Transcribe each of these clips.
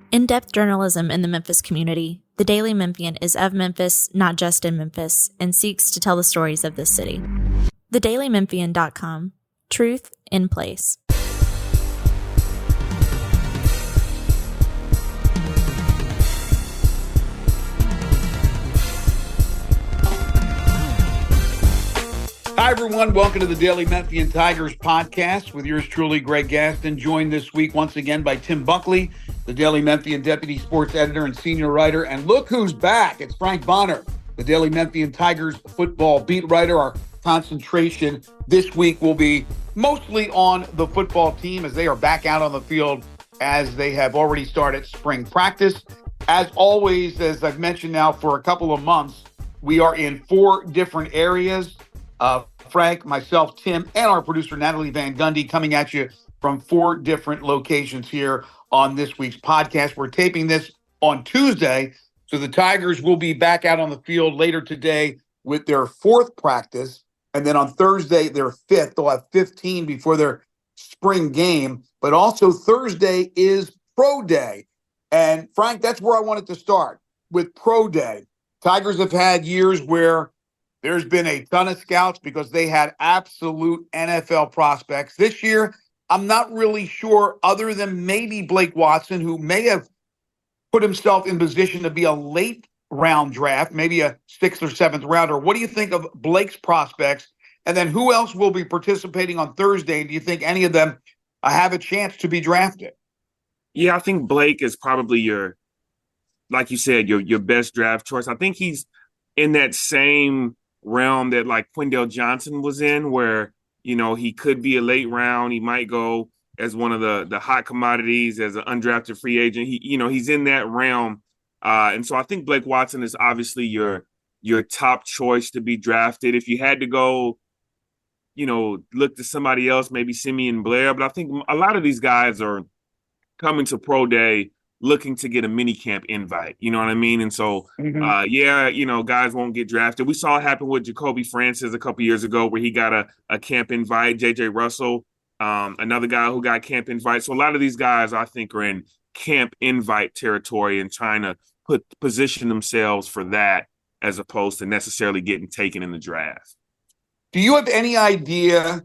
In-depth journalism in the Memphis community, the Daily Memphian is of Memphis, not just in Memphis, and seeks to tell the stories of this city. TheDailyMemphian.com. Truth in place. Hi, everyone. Welcome to the Daily Memphian Tigers Podcast with yours truly, Greg Gaston, joined this week once again by Tim Buckley, the Daily Memphian deputy sports editor and senior writer. And look who's back. It's Frank Bonner, the Daily Memphian Tigers football beat writer. Our concentration this week will be mostly on the football team as they are back out on the field as they have already started spring practice. As always, as I've mentioned now for a couple of months, we are in 4 different areas. Frank, myself, Tim, and our producer, Natalie Van Gundy, coming at you from 4 different locations here on this week's podcast. We're taping this on Tuesday, so the Tigers will be back out on the field later today with their 4th practice, and then on Thursday, their 5th. They'll have 15 before their spring game, but also Thursday is Pro Day. And, Frank, that's where I wanted to start, with Pro Day. Tigers have had years where there's been a ton of scouts because they had absolute NFL prospects. This year, I'm not really sure, other than maybe Blake Watson, who may have put himself in position to be a late round draft, maybe a 6th or 7th rounder. What do you think of Blake's prospects? And then who else will be participating on Thursday? Do you think any of them have a chance to be drafted? Yeah, I think Blake is probably your, like you said, your best draft choice. I think he's in that same realm that like Quindell Johnson was in, where, you know, he could be a late round. He might go as one of the hot commodities as an undrafted free agent. He's in that realm. And so I think Blake Watson is obviously your top choice to be drafted. If you had to go, look to somebody else, maybe Simeon Blair. But I think a lot of these guys are coming to Pro Day looking to get a mini camp invite, you know what I mean? And so, guys won't get drafted. We saw it happen with Jacoby Francis a couple years ago where he got a camp invite. J.J. Russell, another guy who got camp invite. So a lot of these guys, I think, are in camp invite territory and trying to position themselves for that as opposed to necessarily getting taken in the draft. Do you have any idea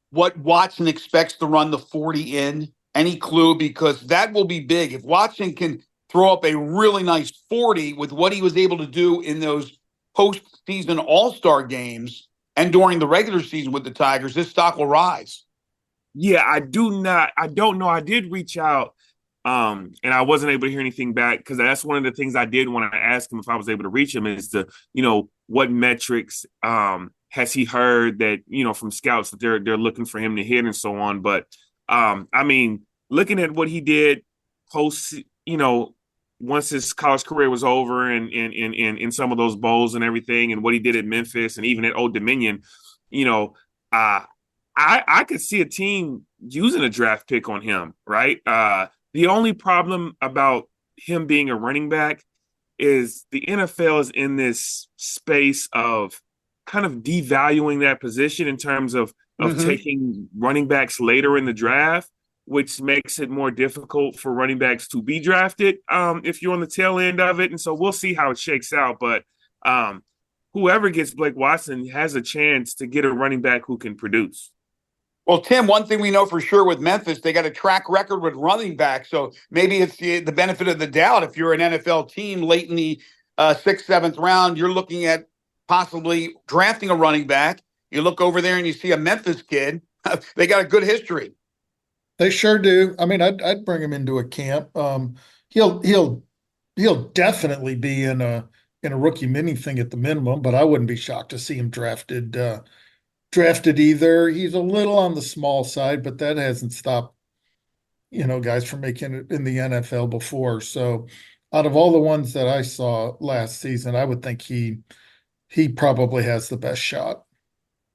what Watson expects to run the 40 in? Any clue? Because that will be big. If Watson can throw up a really nice 40 with what he was able to do in those postseason all-star games and during the regular season with the Tigers, this stock will rise. Yeah, I don't know. I did reach out and I wasn't able to hear anything back because that's one of the things I did want to ask him if I was able to reach him is what metrics has he heard that, from scouts that they're looking for him to hit and so on. But looking at what he did post, once his college career was over and in some of those bowls and everything, and what he did at Memphis and even at Old Dominion, I could see a team using a draft pick on him, right? The only problem about him being a running back is the NFL is in this space of kind of devaluing that position in terms of taking running backs later in the draft, which makes it more difficult for running backs to be drafted if you're on the tail end of it. And so we'll see how it shakes out. But whoever gets Blake Watson has a chance to get a running back who can produce. Well, Tim, one thing we know for sure with Memphis, they got a track record with running backs. So maybe it's the benefit of the doubt. If you're an NFL team late in the 6th, 7th round, you're looking at possibly drafting a running back. You look over there and you see a Memphis kid. They got a good history. They sure do. I mean, I'd bring him into a camp. He'll definitely be in a rookie mini thing at the minimum, but I wouldn't be shocked to see him drafted either. He's a little on the small side, but that hasn't stopped, guys from making it in the NFL before. So out of all the ones that I saw last season, I would think he probably has the best shot.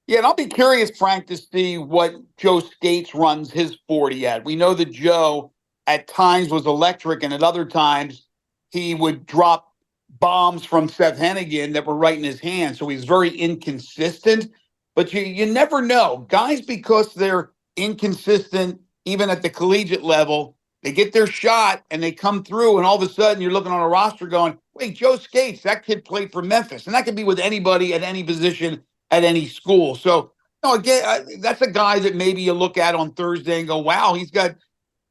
Yeah, and I'll be curious, Frank, to see what Joe Skates runs his 40 at. We know that Joe at times was electric, and at other times he would drop bombs from Seth Henigan that were right in his hand. So he's very inconsistent. But you never know. Guys, because they're inconsistent, even at the collegiate level, they get their shot and they come through, and all of a sudden you're looking on a roster going, wait, Joe Skates, that kid played for Memphis. And that could be with anybody at any position at any school. So, again, that's a guy that maybe you look at on Thursday and go, wow, he's got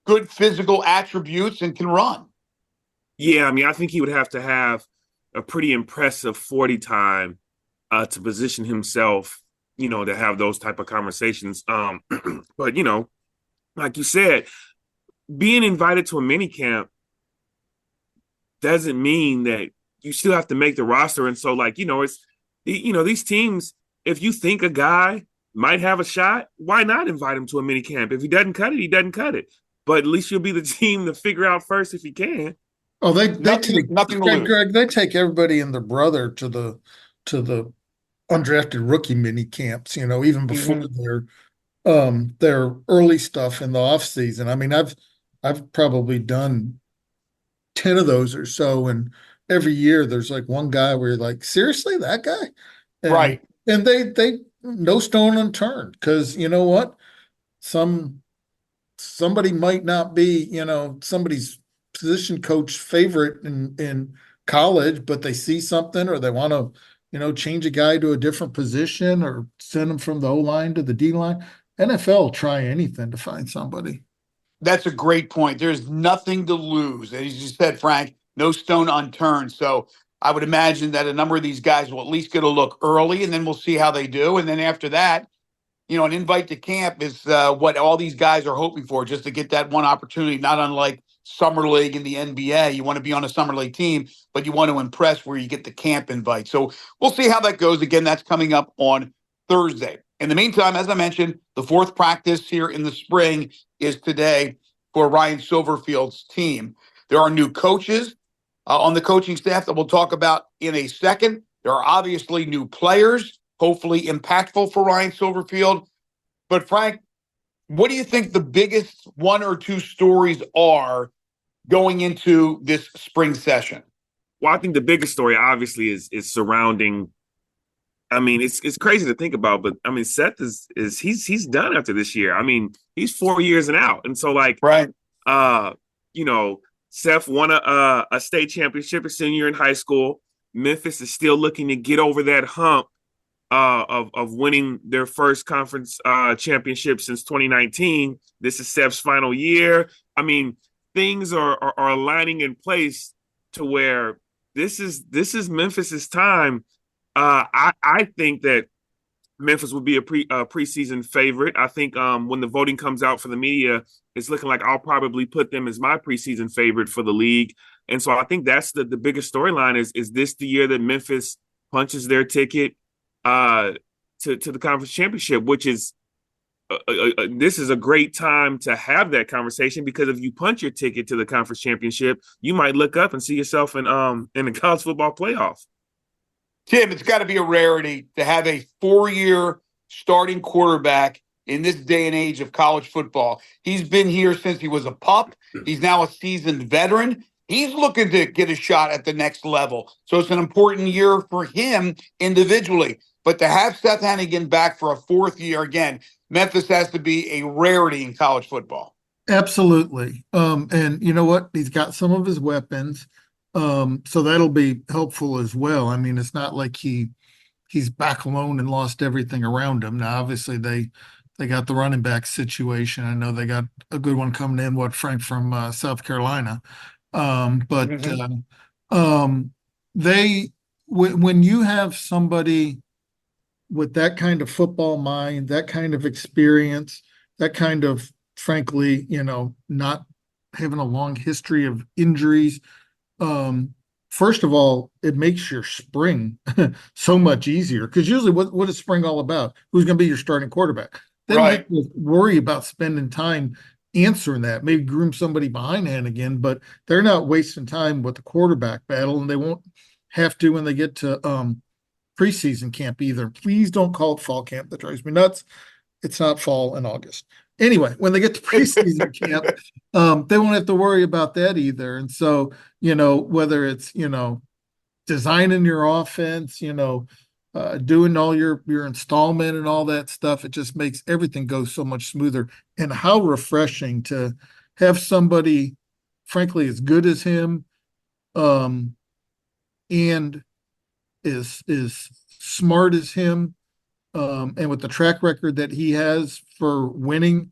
good physical attributes and can run. Yeah, I mean, I think he would have to have a pretty impressive 40 time to position himself, to have those type of conversations. But, like you said, being invited to a mini camp doesn't mean that you still have to make the roster. And so, it's, these teams, if you think a guy might have a shot, why not invite him to a mini camp? If he doesn't cut it, he doesn't cut it. But at least you'll be the team to figure out first if he can. Oh, they nothing to lose. Greg, they take everybody and their brother to the undrafted rookie mini camps, even before their early stuff in the off season. I mean, I've probably done 10 of those or so, and every year there's like one guy where you're like, seriously, that guy? And, right. And they no stone unturned, because you know what? Somebody might not be, somebody's position coach favorite in college, but they see something, or they want to, change a guy to a different position or send him from the O-line to the D-line. NFL try anything to find somebody. That's a great point. There's nothing to lose. As you said, Frank, no stone unturned. So I would imagine that a number of these guys will at least get a look early, and then we'll see how they do. And then after that, an invite to camp is what all these guys are hoping for, just to get that one opportunity, not unlike Summer League in the NBA. You want to be on a Summer League team, but you want to impress where you get the camp invite. So we'll see how that goes. Again, that's coming up on Thursday. In the meantime, as I mentioned, the fourth practice here in the spring is today for Ryan Silverfield's team. There are new coaches on the coaching staff that we'll talk about in a second. There are obviously new players, hopefully impactful for Ryan Silverfield. But Frank, what do you think the biggest one or two stories are going into this spring session? Well, I think the biggest story obviously is surrounding. I mean, it's crazy to think about, but I mean, Seth he's done after this year. I mean, he's 4 years and out, and so right. Seth won a state championship his senior in high school. Memphis is still looking to get over that hump of winning their first conference championship since 2019. This is Seth's final year. I mean, things are aligning in place to where this is Memphis's time. I think that Memphis will be a preseason favorite. I think when the voting comes out for the media, it's looking like I'll probably put them as my preseason favorite for the league. And so I think that's the biggest storyline is this the year that Memphis punches their ticket to the conference championship, which is this is a great time to have that conversation, because if you punch your ticket to the conference championship, you might look up and see yourself in the college football playoff. Tim, it's got to be a rarity to have a 4-year starting quarterback in this day and age of college football. He's been here since he was a pup. He's now a seasoned veteran. He's looking to get a shot at the next level. So it's an important year for him individually. But to have Seth Henigan back for a fourth year, again, Memphis has to be a rarity in college football. Absolutely. And you know what? He's got some of his weapons. So that'll be helpful as well. I mean, it's not like he's back alone and lost everything around him. Now, obviously, they got the running back situation. I know they got a good one coming in, Frank, from South Carolina. When you have somebody with that kind of football mind, that kind of experience, that kind of, frankly, not having a long history of injuries, first of all, it makes your spring so much easier, because usually what is spring all about? Who's going to be your starting quarterback? They don't have to worry about spending time answering that. Maybe groom somebody behind Henigan, but they're not wasting time with the quarterback battle, and they won't have to when they get to preseason camp either. Please don't call it fall camp. That drives me nuts. It's not fall in August. Anyway, when they get to preseason camp, they won't have to worry about that either. And so, whether it's, designing your offense, doing all your installment and all that stuff, it just makes everything go so much smoother. And how refreshing to have somebody, frankly, as good as him, and is smart as him, and with the track record that he has for winning,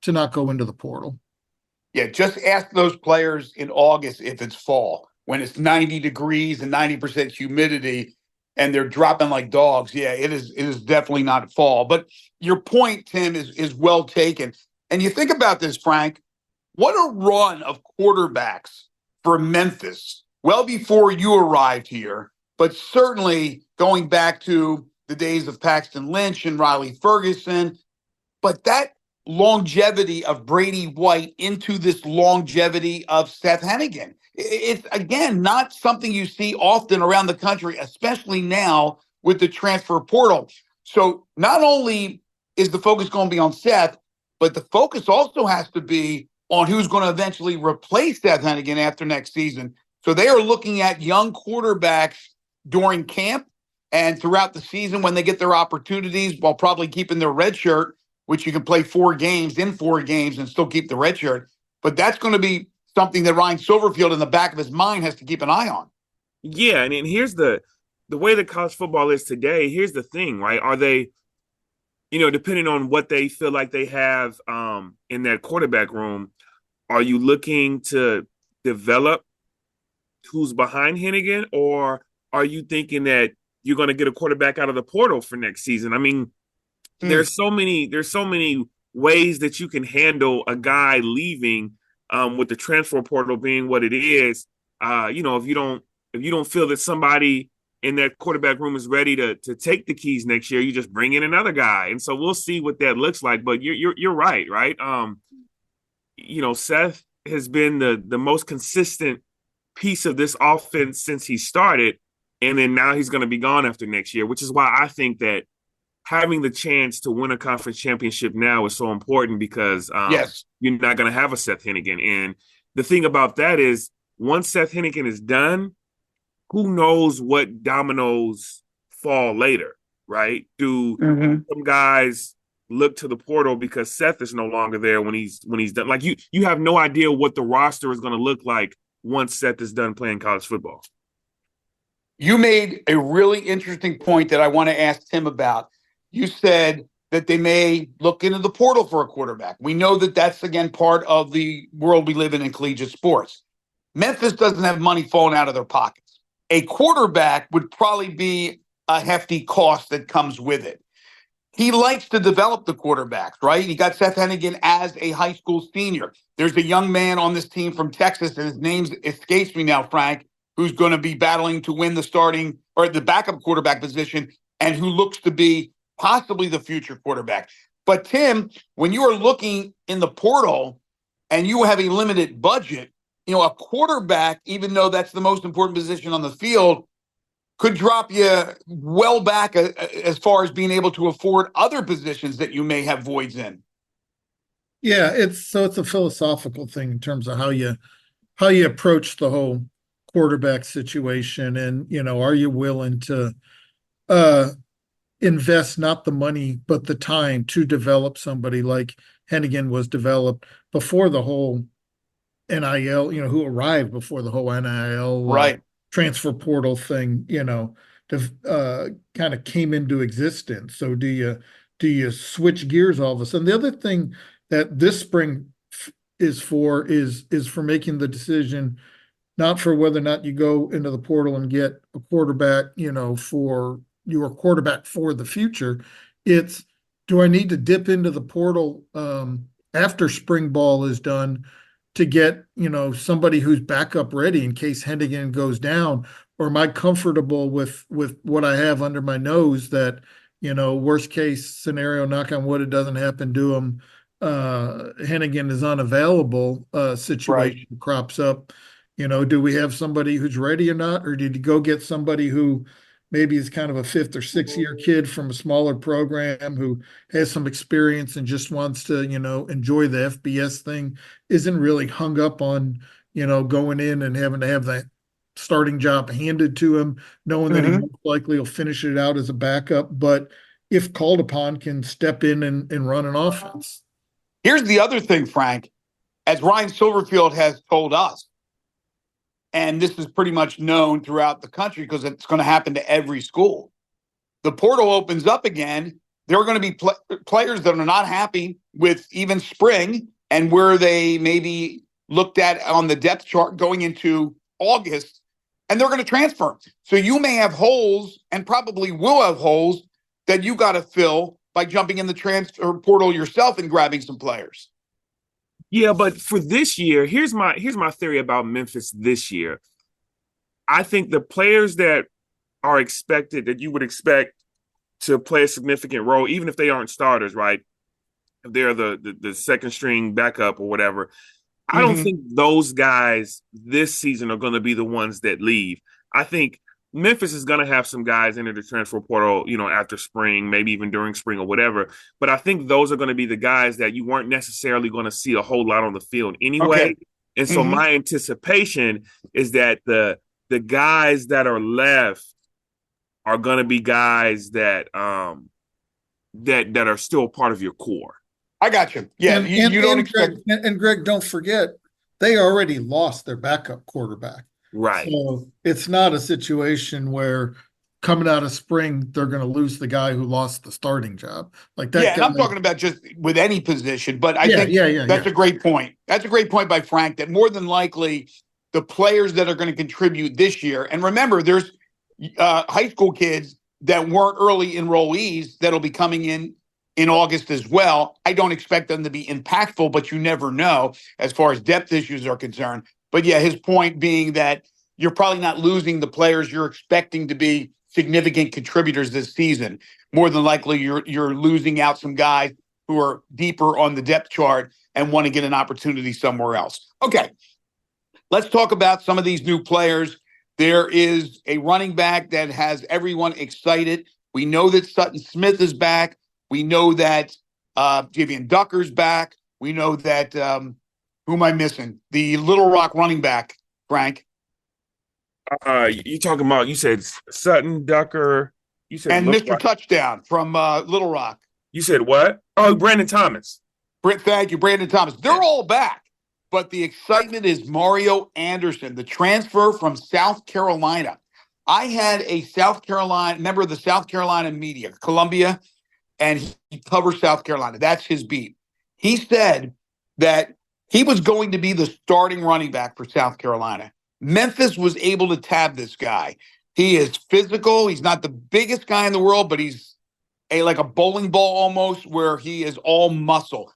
to not go into the portal. Yeah, just ask those players in August if it's fall, when it's 90 degrees and 90% humidity and they're dropping like dogs. Yeah, it is definitely not fall. But your point, Tim, is well taken. And you think about this, Frank, what a run of quarterbacks for Memphis well before you arrived here, but certainly going back to the days of Paxton Lynch and Riley Ferguson. But that longevity of Brady White into this longevity of Seth Henigan. It's, again, not something you see often around the country, especially now with the transfer portal. So not only is the focus going to be on Seth, but the focus also has to be on who's going to eventually replace Seth Henigan after next season. So they are looking at young quarterbacks during camp and throughout the season when they get their opportunities, while probably keeping their red shirt, which you can play 4 games and still keep the red shirt. But that's going to be something that Ryan Silverfield in the back of his mind has to keep an eye on. Yeah, and here's the way that college football is today. Here's the thing, right? Are they, depending on what they feel like they have in that quarterback room, are you looking to develop who's behind Henigan, or are you thinking that you're going to get a quarterback out of the portal for next season? I mean, there's so many ways that you can handle a guy leaving, with the transfer portal being what it is. If you don't feel that somebody in that quarterback room is ready to take the keys next year, you just bring in another guy. And so we'll see what that looks like. But you're right. Seth has been the most consistent piece of this offense since he started, and then now he's going to be gone after next year, which is why I think that having the chance to win a conference championship now is so important, because you're not going to have a Seth Henigan. And the thing about that is, once Seth Henigan is done, who knows what dominoes fall later, right? Do some guys look to the portal because Seth is no longer there when he's done? Like, you have no idea what the roster is going to look like once Seth is done playing college football. You made a really interesting point that I want to ask Tim about. You said that they may look into the portal for a quarterback. We know that that's, again, part of the world we live in collegiate sports. Memphis doesn't have money falling out of their pockets. A quarterback would probably be a hefty cost that comes with it. He likes to develop the quarterbacks, right? He got Seth Henigan as a high school senior. There's a young man on this team from Texas, and his name escapes me now, Frank, who's going to be battling to win the starting or the backup quarterback position, and who looks to be possibly the future quarterback. But Tim, when you are looking in the portal and you have a limited budget, a quarterback, even though that's the most important position on the field, could drop you well back as far as being able to afford other positions that you may have voids in. Yeah, it's a philosophical thing in terms of how you approach the whole quarterback situation, and are you willing to invest not the money but the time to develop somebody like Henigan was developed before the whole NIL, who arrived before the whole NIL transfer portal thing, kind of came into existence. So do you switch gears all of a sudden? The other thing that this spring is for making the decision, not for whether or not you go into the portal and get a quarterback, for your quarterback for the future. It's, do I need to dip into the portal after spring ball is done to get, somebody who's backup ready in case Henigan goes down? Or am I comfortable with what I have under my nose that, worst case scenario, knock on wood, it doesn't happen to him, Henigan is unavailable, situation crops up. Do we have somebody who's ready or not? Or did you go get somebody who maybe is kind of a 5th or 6th year kid from a smaller program who has some experience and just wants to, enjoy the FBS thing, isn't really hung up on, going in and having to have that starting job handed to him, knowing that he most likely will finish it out as a backup, but if called upon, can step in and run an offense. Here's the other thing, Frank. as Ryan Silverfield has told us, and this is pretty much known throughout the country because it's going to happen to every school. The portal opens up again. There are going to be players that are not happy with even spring and where they maybe looked at on the depth chart going into August, and they're going to transfer. So you may have holes and probably will have holes that you got to fill by jumping in the transfer portal yourself and grabbing some players. Yeah, but for this year, here's my theory about Memphis this year. I think the players that are expected, that you would expect to play a significant role, even if they aren't starters, right? If they're the second string backup or whatever, I don't think those guys this season are going to be the ones that leave. I think Memphis is going to have some guys enter the transfer portal, after spring, maybe even during spring or whatever. But I think those are going to be the guys that you weren't necessarily going to see a whole lot on the field anyway. Okay. And so my anticipation is that the guys that are left are going to be guys that that are still part of your core. I got you. Yeah, you don't expect. Greg, don't forget, they already lost their backup quarterback. Right. So it's not a situation where coming out of spring, they're going to lose the guy who lost the starting job. Like that. Yeah, and I'm talking about just with any position, but I think that's a great point. That's a great point by Frank, that more than likely the players that are going to contribute this year, and remember, there's high school kids that weren't early enrollees that'll be coming in August as well. I don't expect them to be impactful, but you never know as far as depth issues are concerned. But yeah, his point being that you're probably not losing the players you're expecting to be significant contributors this season. More than likely, you're losing out some guys who are deeper on the depth chart and want to get an opportunity somewhere else. Okay, let's talk about some of these new players. There is a running back that has everyone excited. We know that Sutton Smith is back. We know that Javian Ducker's back. We know that who am I missing? The Little Rock running back, Frank. You talking about? You said Sutton, Ducker. You said and Mr. Touchdown from Little Rock. You said what? Oh, Brandon Thomas. Thank you, Brandon Thomas. They're all back, but the excitement is Mario Anderson, the transfer from South Carolina. I had a member of the South Carolina media, Columbia, and he covers South Carolina. That's his beat. He said that he was going to be the starting running back for South Carolina. Memphis was able to tab this guy. He is physical. He's not the biggest guy in the world, but he's like a bowling ball almost, where he is all muscle.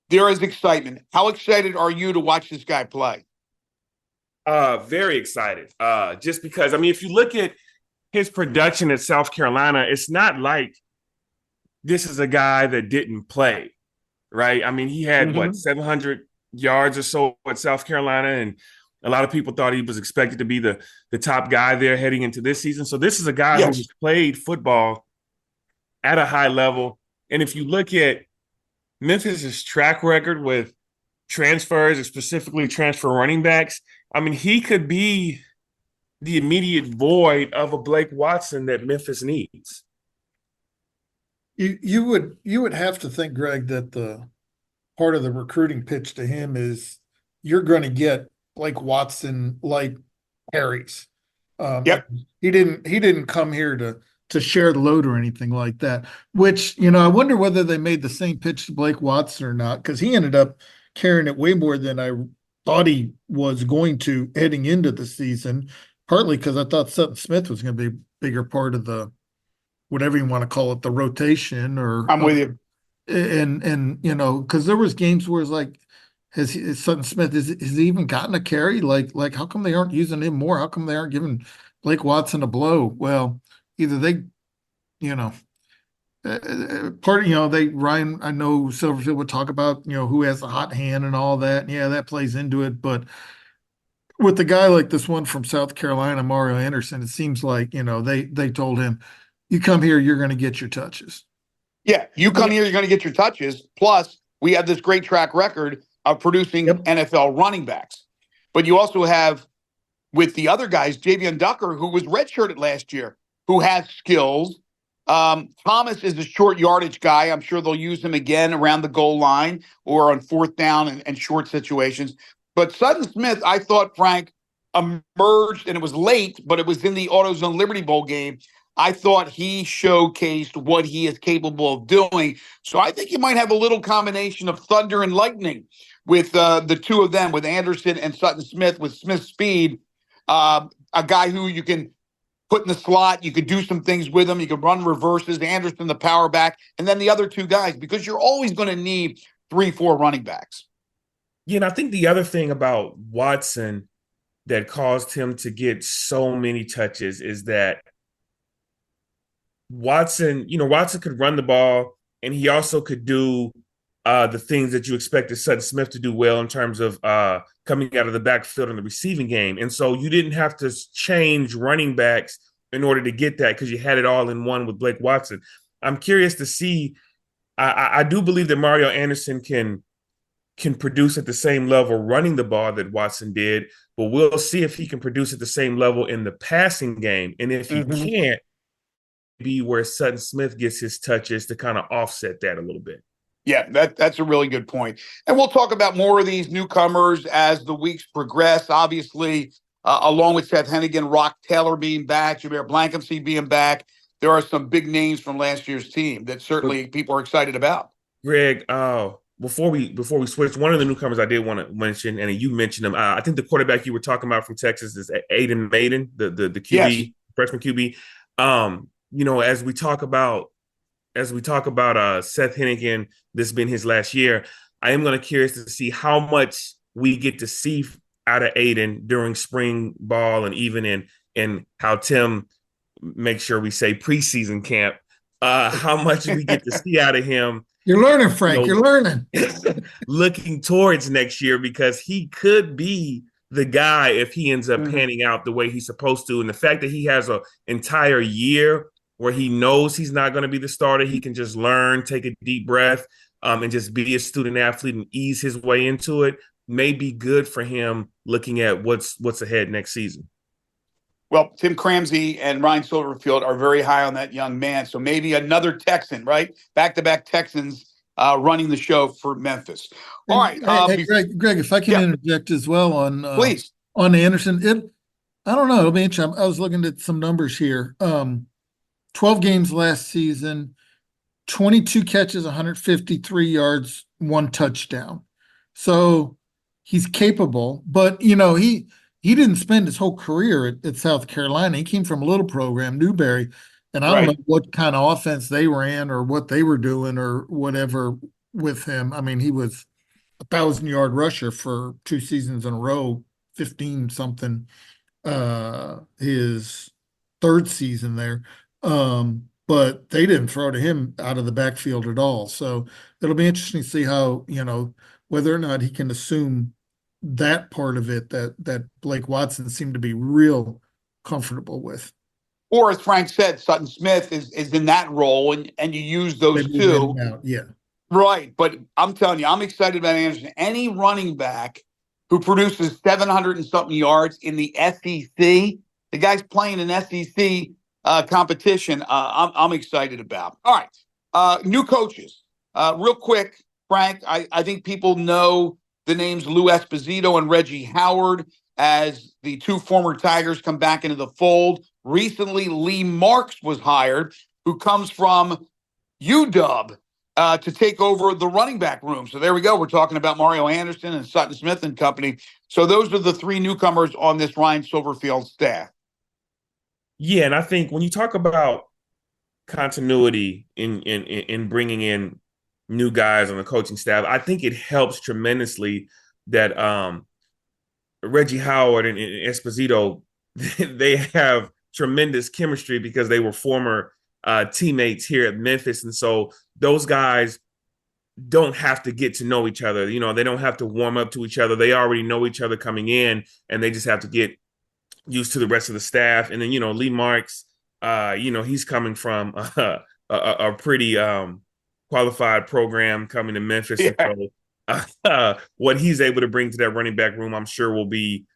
There is excitement. How excited are you to watch this guy play? Very excited. Just because, if you look at his production at South Carolina, it's not like this is a guy that didn't play, right? He had 700 yards or so at South Carolina, and a lot of people thought he was expected to be the top guy there heading into this season. So this is a guy who's played football at a high level. And if you look at Memphis's track record with transfers, and specifically transfer running backs, he could be the immediate void of a Blake Watson that Memphis needs. You would have to think, Greg, that the part of the recruiting pitch to him is you're going to get Blake Watson like carries. He didn't come here to share the load or anything like that. Which I wonder whether they made the same pitch to Blake Watson or not, because he ended up carrying it way more than I thought he was going to heading into the season. Partly because I thought Sutton Smith was going to be a bigger part of the, whatever you want to call it, the rotation. Or I'm with you. And because there was games where it's like, has Sutton Smith has he even gotten a carry? Like how come they aren't using him more? How come they aren't giving Blake Watson a blow? Well, either they, Ryan, I know Silverfield would talk about who has a hot hand and all that. Yeah, that plays into it, but with a guy like this one from South Carolina, Mario Anderson, it seems like they told him, you come here, you're going to get your touches. Yeah, you come here, you're going to get your touches. Plus, we have this great track record of producing NFL running backs. But you also have, with the other guys, Javian Ducker, who was redshirted last year, who has skills Thomas is a short yardage guy. I'm sure they'll use him again around the goal line or on fourth down and short situations. But Sutton Smith, I thought, Frank, emerged, and it was late, but it was in the AutoZone Liberty Bowl game. I thought he showcased what he is capable of doing. So I think you might have a little combination of thunder and lightning with the two of them, with Anderson and Sutton Smith, with Smith's speed, a guy who you can put in the slot. You could do some things with him. You could run reverses, Anderson, the power back, and then the other two guys, because you're always going to need 3-4 running backs. Yeah, and I think the other thing about Watson that caused him to get so many touches is that Watson could run the ball, and he also could do the things that you expected Sutton Smith to do well in terms of coming out of the backfield in the receiving game. And so you didn't have to change running backs in order to get that because you had it all in one with Blake Watson. I'm curious to see. I do believe that Mario Anderson can produce at the same level running the ball that Watson did, but we'll see if he can produce at the same level in the passing game. And if he can't, be where Sutton Smith gets his touches to kind of offset that a little bit. Yeah, that's a really good point. And we'll talk about more of these newcomers as the weeks progress. Obviously, along with Seth Henigan, Rock Taylor being back, Jameer Blankensee being back, there are some big names from last year's team that certainly people are excited about. Greg, before we switch, one of the newcomers I did want to mention, and you mentioned him. I think the quarterback you were talking about from Texas is Aiden Maiden, the QB, yes, freshman QB. As we talk about Seth Henigan, this being his last year, I am going to curious to see how much we get to see out of Aiden during spring ball and even in how Tim makes sure we say preseason camp. How much we get to see out of him. You're learning, Frank. You're learning. Looking towards next year, because he could be the guy if he ends up panning out the way he's supposed to. And the fact that he has an entire year where he knows he's not going to be the starter, he can just learn, take a deep breath, and just be a student athlete and ease his way into it, may be good for him looking at what's ahead next season. Well, Tim Cramsey and Ryan Silverfield are very high on that young man. So maybe another Texan, right? Back-to-back Texans running the show for Memphis. All right. Hey, Greg, if I can interject as well on please. On Anderson. I don't know. It'll be interesting. I was looking at some numbers here. 12 games last season, 22 catches, 153 yards, 1 touchdown. So he's capable, but he didn't spend his whole career at South Carolina. He came from a little program, Newberry, and I don't know what kind of offense they ran or what they were doing or whatever with him. I mean, he was a 1,000-yard rusher for 2 seasons in a row, 15-something his third season there. But they didn't throw to him out of the backfield at all. So it'll be interesting to see how, whether or not he can assume that part of it that Blake Watson seemed to be real comfortable with. Or as Frank said, Sutton Smith is in that role, and you use those two. Yeah. Right. But I'm telling you, I'm excited about Anderson. Any running back who produces 700 and something yards in the SEC, the guy's playing an SEC competition, I'm excited about. All right. New coaches. Real quick, Frank, I think people know the names Lou Esposito and Reggie Howard as the 2 former Tigers come back into the fold. Recently, Lee Marks was hired, who comes from UW to take over the running back room. So there we go. We're talking about Mario Anderson and Sutton Smith and company. So those are the 3 newcomers on this Ryan Silverfield staff. Yeah, and I think when you talk about continuity in bringing in new guys on the coaching staff, I think it helps tremendously that Reggie Howard and Esposito, they have tremendous chemistry because they were former teammates here at Memphis. And so those guys don't have to get to know each other. They don't have to warm up to each other. They already know each other coming in, and they just have to get used to the rest of the staff. And then, Lee Marks, he's coming from a pretty qualified program coming to Memphis. Yeah. And so, what he's able to bring to that running back room, I'm sure will be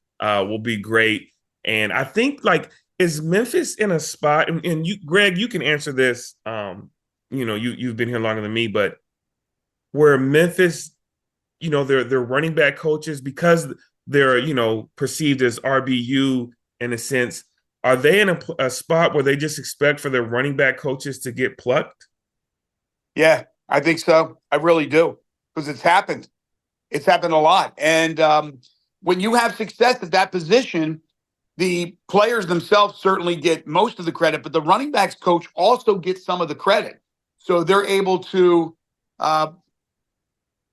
great. And I think, is Memphis in a spot, and you, Greg, you can answer this. You've been here longer than me, but where Memphis, their running back coaches, because they're perceived as RBU in a sense, are they in a spot where they just expect for their running back coaches to get plucked? Yeah, I think so. I really do, because it's happened. It's happened a lot. And when you have success at that position, the players themselves certainly get most of the credit, but the running backs coach also gets some of the credit. So they're able to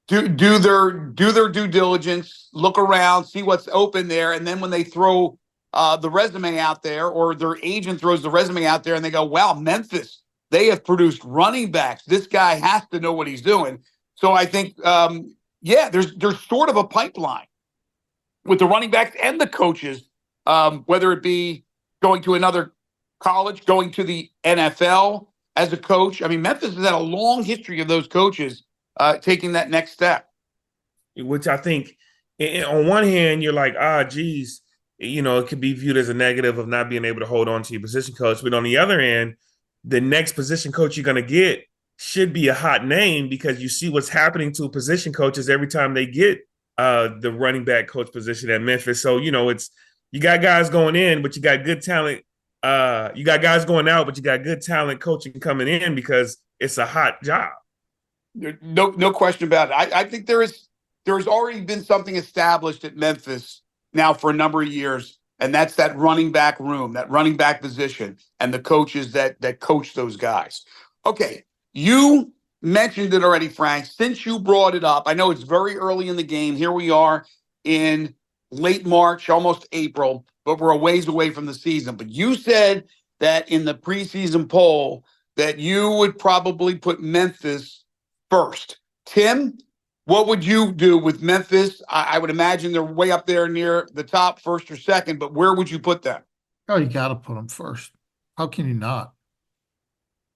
do their due diligence, look around, see what's open there, and then when they throw the resume out there, or their agent throws the resume out there, and they go, "Wow, Memphis, they have produced running backs. This guy has to know what he's doing." So I think, there's sort of a pipeline with the running backs and the coaches, whether it be going to another college, going to the NFL as a coach. I mean, Memphis has had a long history of those coaches taking that next step. Which I think, on one hand, you're like, geez, it could be viewed as a negative of not being able to hold on to your position coach. But on the other hand, the next position coach you're going to get should be a hot name, because you see what's happening to position coaches every time they get the running back coach position at Memphis. So, you got guys going in, but you got good talent. You got guys going out, but you got good talent coaching coming in, because it's a hot job. No question about it. I think there has already been something established at Memphis now for a number of years, and that's that running back room, that running back position, and the coaches that coach those guys. Okay, you mentioned it already, Frank. Since you brought it up, I know it's very early in the game. Here we are in late March, almost April, but we're a ways away from the season. But you said that in the preseason poll that you would probably put Memphis first. Tim, what would you do with Memphis? I would imagine they're way up there near the top, first or second, but where would you put them? Oh, you got to put them first. How can you not?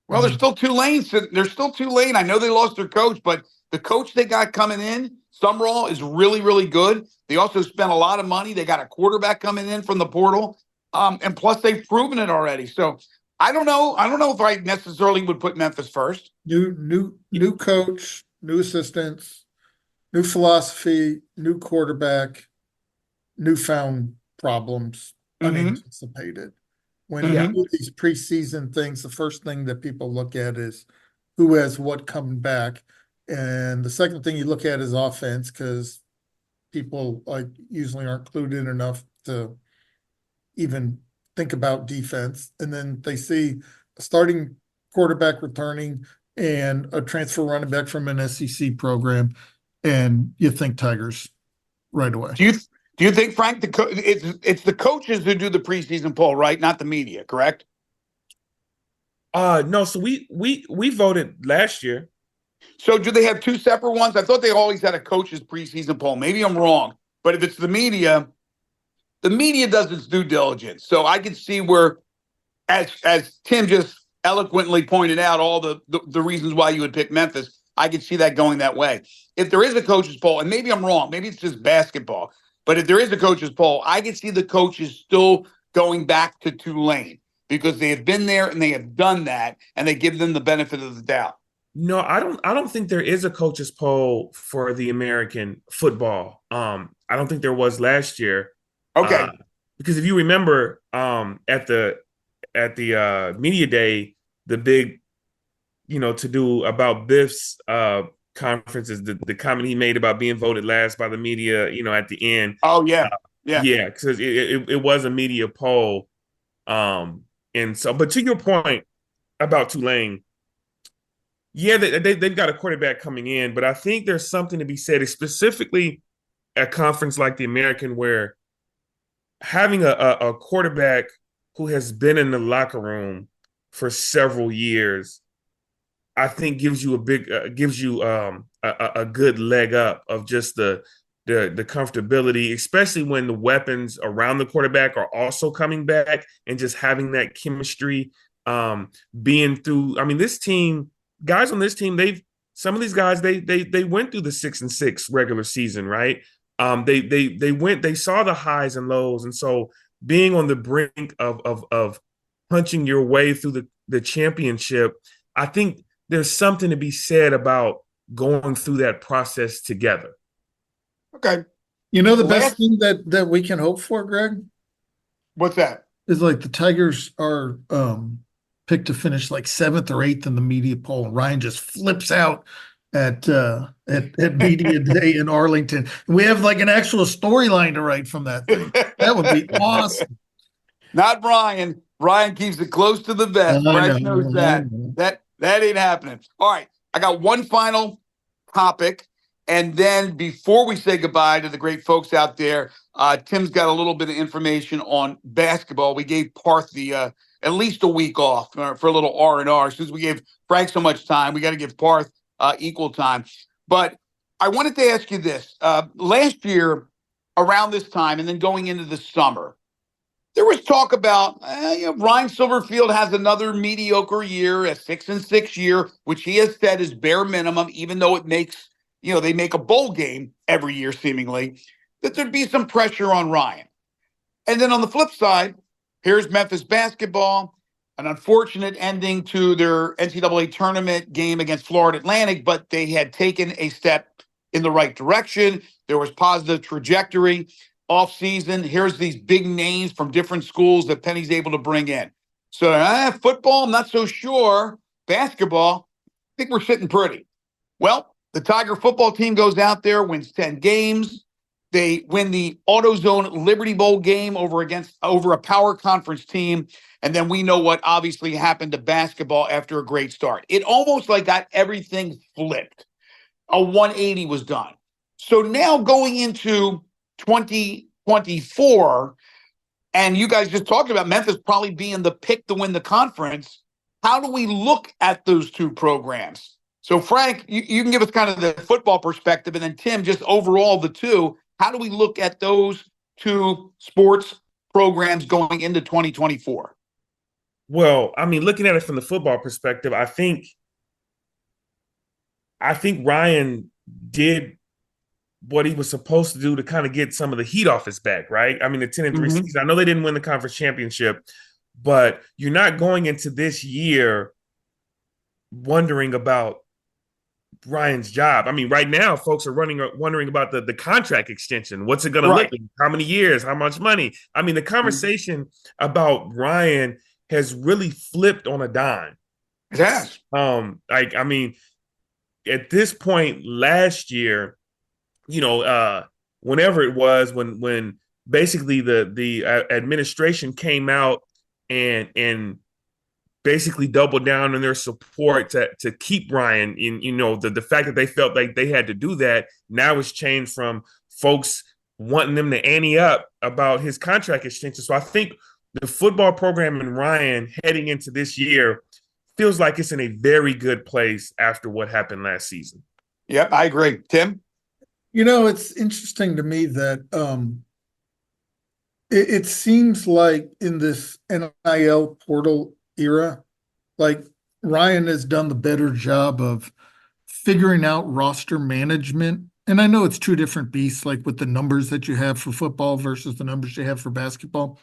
Well, there's still Tulane. There's still Tulane. I know they lost their coach, but the coach they got coming in, Summerall, is really, really good. They also spent a lot of money. They got a quarterback coming in from the portal, and plus they've proven it already. So I don't know. I don't know if I necessarily would put Memphis first. New coach, new assistants, new philosophy, new quarterback, newfound problems, unanticipated. When you do these preseason things, the first thing that people look at is who has what coming back. And the second thing you look at is offense, because people usually aren't clued in enough to even think about defense. And then they see a starting quarterback returning and a transfer running back from an SEC program, and you think Tigers right away. Do you think, Frank, it's the coaches who do the preseason poll, right? Not the media, correct? No. So we voted last year. So do they have two separate ones? I thought they always had a coach's preseason poll. Maybe I'm wrong, but if it's the media does its due diligence. So I can see where, as Tim just eloquently pointed out, all the reasons why you would pick Memphis. I could see that going that way. If there is a coach's poll, and maybe I'm wrong, maybe it's just basketball. But if there is a coach's poll, I can see the coaches still going back to Tulane, because they have been there and they have done that, and they give them the benefit of the doubt. No, I don't think there is a coach's poll for the American football. I don't think there was last year. Okay. Because if you remember, at the media day, the big, to do about Biff's conference is the comment he made about being voted last by the media, at the end. Oh, yeah. Yeah, because it was a media poll. And so, but to your point about Tulane, yeah, they've got a quarterback coming in, but I think there's something to be said, specifically at a conference like the American, where having a quarterback who has been in the locker room for several years, I think gives you a good leg up of just the comfortability, especially when the weapons around the quarterback are also coming back, and just having that chemistry, being through. I mean, this team, guys on this team, some of these guys, they went through the 6-6 regular season, right? They saw the highs and lows, and so being on the brink of punching your way through the championship, I think there's something to be said about going through that process together. Okay. You know, the best thing that we can hope for, Greg, What's that? is like the Tigers are picked to finish like 7th or 8th in the media poll. Ryan just flips out at media day in Arlington. We have like an actual storyline to write from that thing. That would be awesome. Not Ryan. Ryan keeps it close to the vest. Frank knows that. That ain't happening. All right. I got one final topic. And then before we say goodbye to the great folks out there, Tim's got a little bit of information on basketball. We gave Parth at least a week off for a little R&R. Since we gave Frank so much time, we got to give Parth equal time. But I wanted to ask you this. Last year, around this time, and then going into the summer, there was talk about Ryan Silverfield has another mediocre year, a 6-6 year, which he has said is bare minimum, even though it makes, they make a bowl game every year, seemingly, that there'd be some pressure on Ryan. And then on the flip side, here's Memphis basketball, an unfortunate ending to their NCAA tournament game against Florida Atlantic, but they had taken a step in the right direction. There was positive trajectory. Off season, here's these big names from different schools that Penny's able to bring in. So football, I'm not so sure. Basketball, I think we're sitting pretty. Well, the Tiger football team goes out there, wins 10 games. They win the AutoZone Liberty Bowl game over a power conference team. And then we know what obviously happened to basketball after a great start. It almost like got everything flipped. A 180 was done. So now going into 2024, and you guys just talked about Memphis probably being the pick to win the conference. How do we look at those two programs? So, Frank, you can give us kind of the football perspective, and then Tim, just overall the two. How do we look at those two sports programs going into 2024? Well, I mean, looking at it from the football perspective, I think Ryan did what he was supposed to do to kind of get some of the heat off his back, right? I mean, the 10-3 season, I know they didn't win the conference championship, but you're not going into this year wondering about Ryan's job. I mean, right now, folks are wondering about the contract extension. What's it going to look like? How many years? How much money? I mean, the conversation about Ryan has really flipped on a dime. It has. I mean, at this point last year, whenever it was when basically the administration came out and basically doubled down on their support to keep Ryan in, the fact that they felt like they had to do that now has changed from folks wanting them to ante up about his contract extension. So I think the football program and Ryan heading into this year feels like it's in a very good place after what happened last season. Yep, I agree. Tim? It's interesting to me that it seems like in this NIL portal era, like Ryan has done the better job of figuring out roster management. And I know it's two different beasts, like with the numbers that you have for football versus the numbers you have for basketball.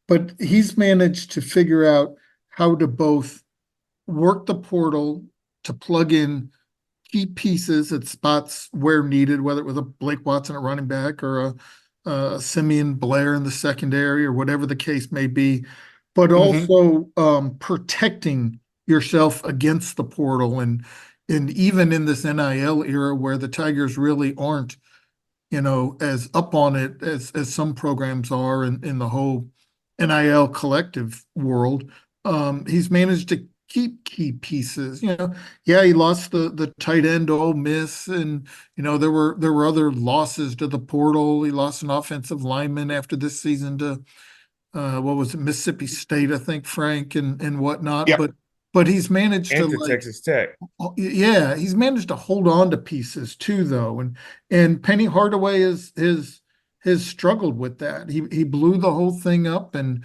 But he's managed to figure out how to both work the portal to plug in key pieces at spots where needed, whether it was a Blake Watson at running back or a Simeon Blair in the secondary or whatever the case may be, but also protecting yourself against the portal. And even in this NIL era where the Tigers really aren't, as up on it as some programs are in the whole NIL collective world, he's managed to keep key pieces. He lost the tight end to Ole Miss, and there were other losses to the portal. He lost an offensive lineman after this season to what was it, Mississippi State, I think, Frank, and whatnot. Yep. But he's managed to Texas Tech. Yeah, he's managed to hold on to pieces too, though, and Penny Hardaway has struggled with that. He blew the whole thing up, and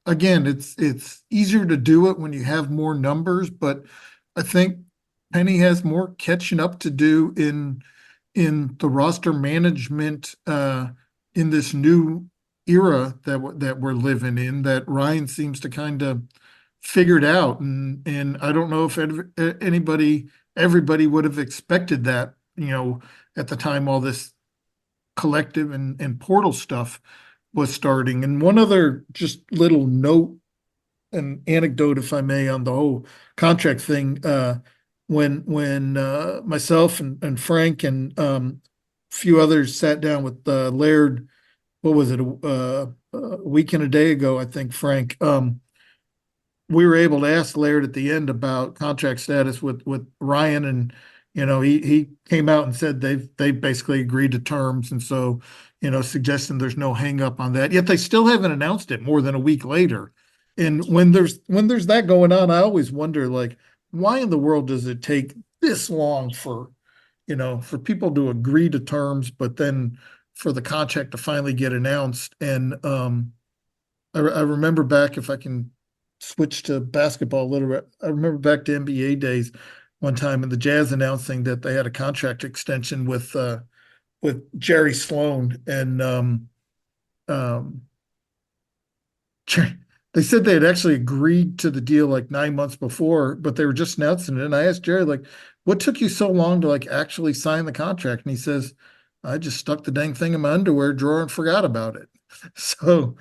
again, it's easier to do it when you have more numbers, but I think Penny has more catching up to do in the roster management in this new era that we're living in that Ryan seems to kind of figured out, and I don't know if everybody would have expected that, at the time all this collective and portal stuff was starting. And one other just little note, an anecdote, if I may, on the whole contract thing. When myself and Frank and a few others sat down with Laird, what was it, a week and a day ago, I think, Frank. We were able to ask Laird at the end about contract status with Ryan, and he came out and said they basically agreed to terms, and so suggesting there's no hang up on that. Yet they still haven't announced it more than a week later. And when there's that going on, I always wonder, like, why in the world does it take this long for people to agree to terms, but then for the contract to finally get announced? And I remember back, if I can switch to basketball a little bit, I remember back to NBA days one time, and the Jazz announcing that they had a contract extension with Jerry Sloan, and they said they had actually agreed to the deal like 9 months before, but they were just announcing it. And I asked Jerry, like, what took you so long to like actually sign the contract? And he says, I just stuck the dang thing in my underwear drawer and forgot about it. So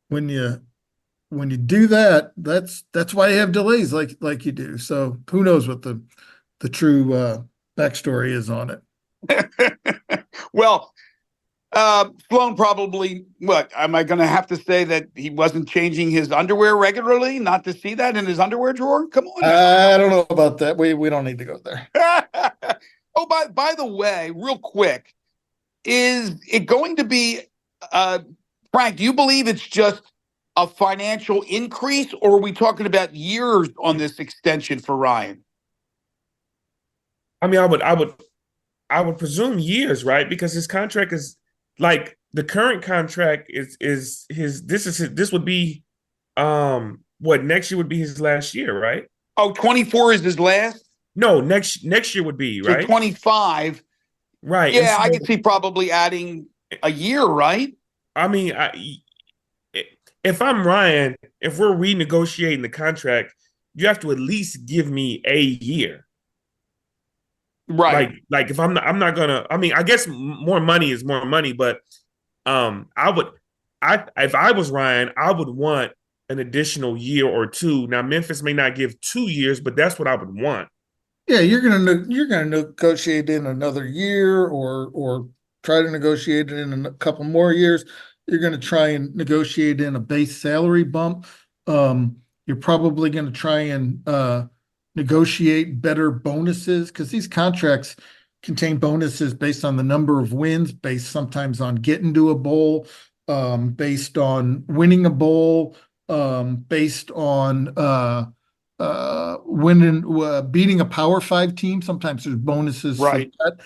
when you do that, that's why you have delays like you do. So who knows what the true backstory is on it. Well, Sloan probably, what, am I going to have to say that he wasn't changing his underwear regularly not to see that in his underwear drawer? Come on. I don't know about that. We don't need to go there. Oh, by the way, real quick, is it going to be, Frank, do you believe it's just a financial increase, or are we talking about years on this extension for Ryan? I mean, I would presume years, right? Because his contract is like the current contract is his. This would be what next year would be his last year, right? Oh, 24 is his last? No, next year would be, right? So 25. Right. Yeah, so, I could see probably adding a year, right? I mean, if I'm Ryan, if we're renegotiating the contract, you have to at least give me a year. Right. Like if I'm not gonna. I mean, I guess more money is more money, but if I was Ryan, I would want an additional year or two. Now Memphis may not give 2 years, but that's what I would want. Yeah, you're gonna negotiate in another year, or try to negotiate it in a couple more years. You're gonna try and negotiate in a base salary bump. You're probably gonna try and negotiate better bonuses, because these contracts contain bonuses based on the number of wins, based sometimes on getting to a bowl, based on winning a bowl, based on beating a Power Five team. Sometimes there's bonuses Right. for that.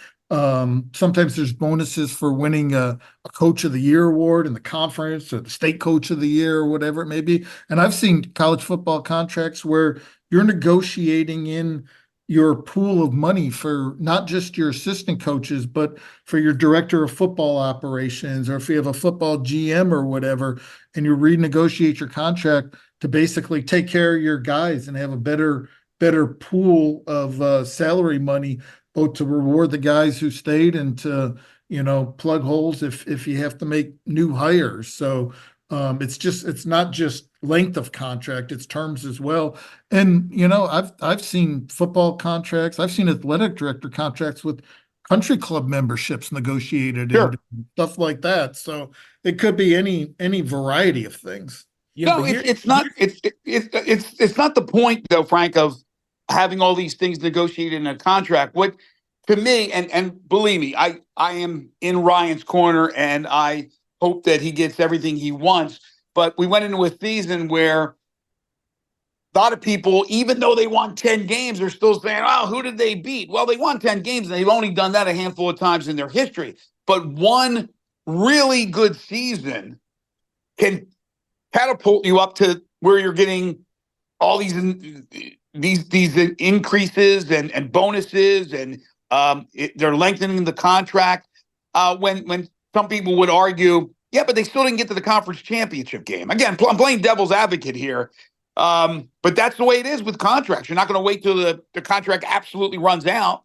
Sometimes there's bonuses for winning a Coach of the Year award in the conference, or the state Coach of the Year, or whatever it may be. And I've seen college football contracts where you're negotiating in your pool of money for not just your assistant coaches, but for your director of football operations, or if you have a football GM or whatever, and you renegotiate your contract to basically take care of your guys and have a better pool of salary money, both to reward the guys who stayed and to plug holes if you have to make new hires. So it's not just length of contract, it's terms as well. And I've seen football contracts, I've seen athletic director contracts with country club memberships negotiated, Sure. and stuff like that. So it could be any variety of things. Yeah, No, but it's not. It's not the point, though, Frank, of having all these things negotiated in a contract. What, to me, and believe me, I am in Ryan's corner, and I hope that he gets everything he wants. But we went into a season where a lot of people, even though they won 10 games, are still saying, "Oh, who did they beat?" Well, they won 10 games, and they've only done that a handful of times in their history. But one really good season can catapult you up to where you're getting all these increases and bonuses, and they're lengthening the contract. When some people would argue, yeah, but they still didn't get to the conference championship game. Again, I'm playing devil's advocate here. But that's the way it is with contracts. You're not going to wait till the contract absolutely runs out.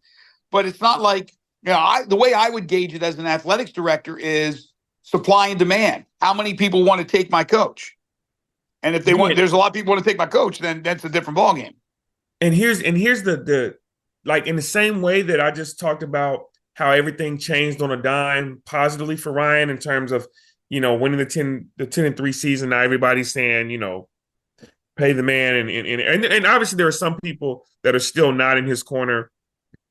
But it's not like, the way I would gauge it as an athletics director is supply and demand. How many people want to take my coach? And if there's a lot of people want to take my coach, then that's a different ballgame. And here's the like, in the same way that I just talked about how everything changed on a dime positively for Ryan in terms of, winning the 10-3 season. Now everybody's saying, pay the man. And obviously there are some people that are still not in his corner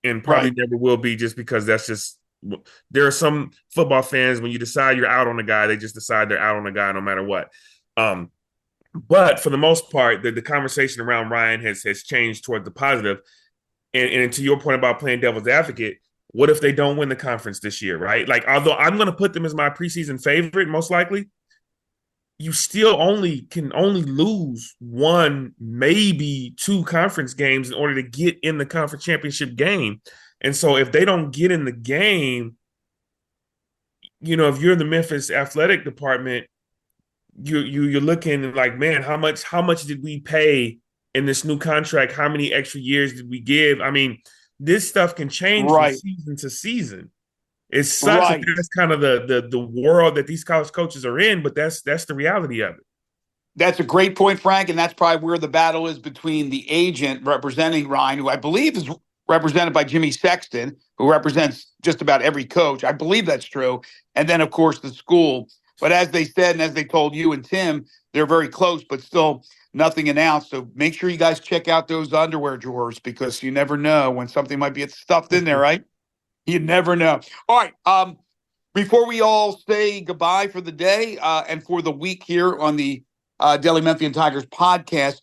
and probably never will be, just because there are some football fans, when you decide you're out on a guy, they just decide they're out on a guy no matter what. But for the most part, the conversation around Ryan has changed toward the positive. And to your point about playing devil's advocate, what if they don't win the conference this year, right? Like, although I'm going to put them as my preseason favorite, most likely, you still can only lose one, maybe two conference games in order to get in the conference championship game. And so if they don't get in the game, if you're in the Memphis athletic department, you're looking like, man, how much did we pay in this new contract? How many extra years did we give? I mean, this stuff can change from season to season. It sucks that that's kind of the world that these college coaches are in, but that's the reality of it. That's a great point, Frank, and that's probably where the battle is between the agent representing Ryan, who I believe is represented by Jimmy Sexton, who represents just about every coach. I believe that's true. And then, of course, the school. But as they said, and as they told you and Tim, they're very close, but still nothing announced. So make sure you guys check out those underwear drawers, because you never know when something might be stuffed in there, right? You never know. All right. Before we all say goodbye for the day and for the week here on the Daily Memphian Tigers podcast,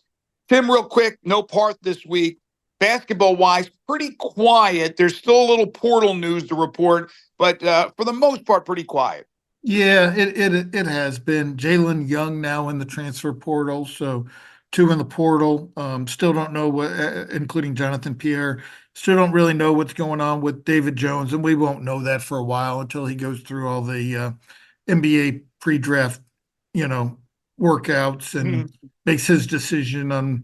Tim, real quick, no part this week. Basketball-wise, pretty quiet. There's still a little portal news to report, but for the most part, pretty quiet. Yeah, it has been. Jalen Young now in the transfer portal, so 2 in the portal. Still don't know what, including Jonathan Pierre. Still don't really know what's going on with David Jones, and we won't know that for a while until he goes through all the NBA pre-draft, workouts and makes his decision on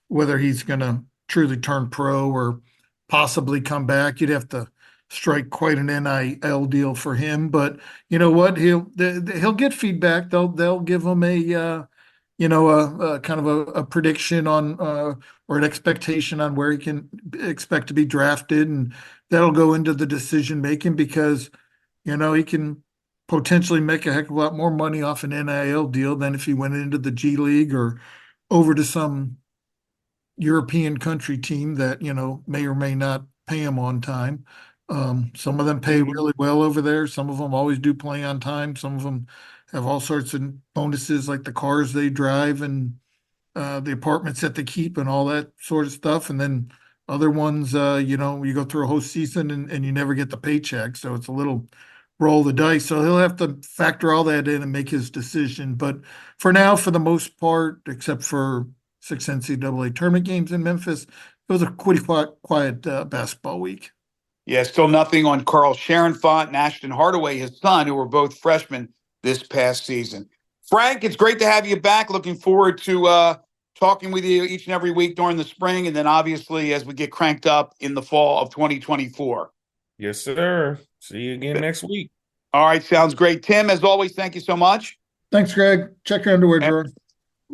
whether he's going to truly turn pro or possibly come back. You'd have to strike quite an NIL deal for him, but you know what? He'll get feedback. They'll give him a kind of a prediction on or an expectation on where he can expect to be drafted, and that'll go into the decision making, because he can potentially make a heck of a lot more money off an NIL deal than if he went into the G League or over to some European country team that may or may not pay him on time. Some of them pay really well over there. Some of them always do play on time. Some of them have all sorts of bonuses, like the cars they drive and the apartments that they keep and all that sort of stuff. And then other ones, you go through a whole season and you never get the paycheck. So it's a little roll the dice. So he'll have to factor all that in and make his decision. But for now, for the most part, except for 6 NCAA tournament games in Memphis, it was a pretty quiet basketball week. Yeah, still nothing on Carl Sharonfont and Ashton Hardaway, his son, who were both freshmen this past season. Frank, it's great to have you back. Looking forward to talking with you each and every week during the spring, and then obviously as we get cranked up in the fall of 2024. Yes, sir. See you again next weat. All right, sounds great. Tim, as always, thank you so much. Thanks, Greg. Check your underwear drawer.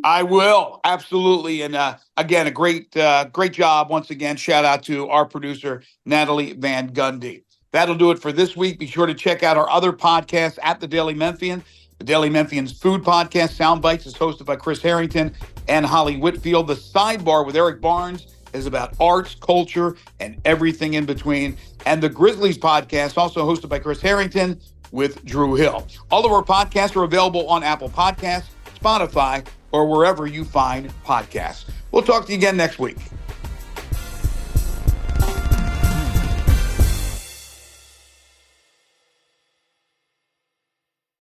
I will, absolutely. And again, a great job once again. Shout out to our producer, Natalie Van Gundy. That'll do it for this week. Be sure to check out our other podcasts at the Daily Memphian. The Daily Memphian's Food Podcast, Sound Bites, is hosted by Chris Harrington and Holly Whitfield. The Sidebar with Eric Barnes is about arts, culture, and everything in between. And the Grizzlies Podcast, also hosted by Chris Harrington with Drew Hill. All of our podcasts are available on Apple Podcasts, Spotify, or wherever you find podcasts. We'll talk to you again next week.